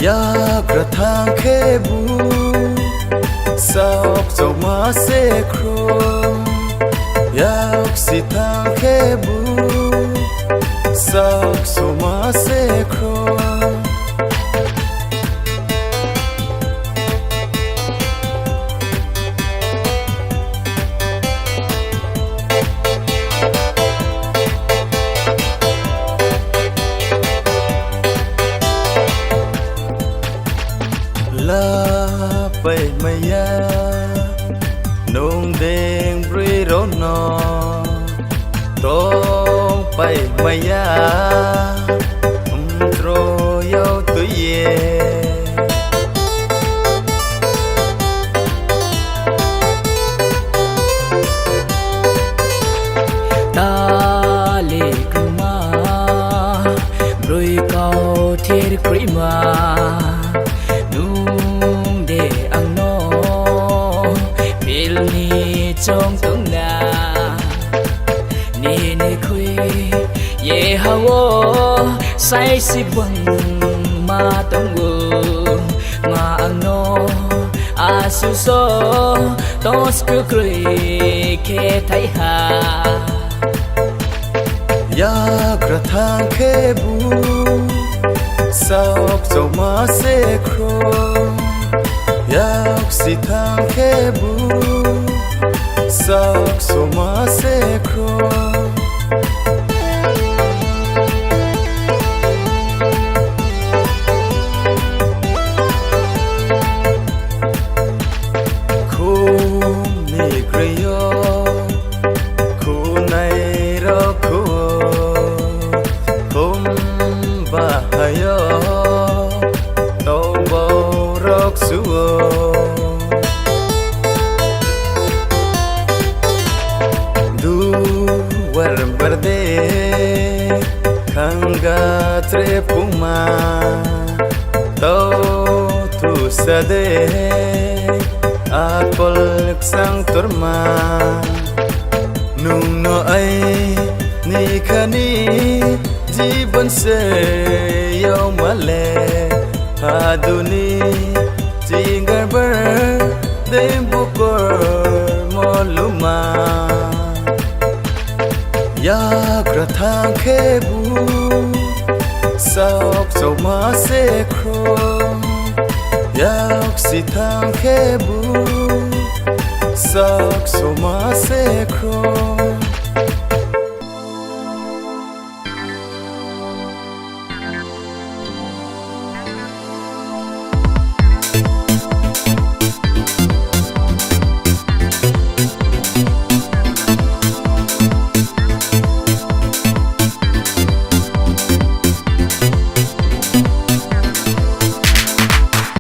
อยากกระทางแค่บูสาวเจ้ามาเสครอยากสิทางแค่บูสาวเจ้ามาเสครลาไปไม่ยานงเดงบริโรนอต้องไปไม่ยาโตรยาวตุเยตาเล็กมาบรุยเกาเทียร์กริมาtrong tương na ni ni khui ye hawo sai si bang ma tong wu ma ang no asu so to sku khui ke thai ha อยากกระทางแค่บูสาวเจ้ามาเสครอยากสิทางแค่บูสาวเจ้ามาเสครคุมนี่กระยอคุในรักคุมบาหายอโตบรักสัวVerde khanga tre puma to tu sade apol sang turma nung no ai ni khani jiban se yo male haduni jingar bar de bukor molumaอยากกระทางแค่บูสาวเจ้ามาเสครอยากสิทางแค่บูสาวเจ้ามาเสคร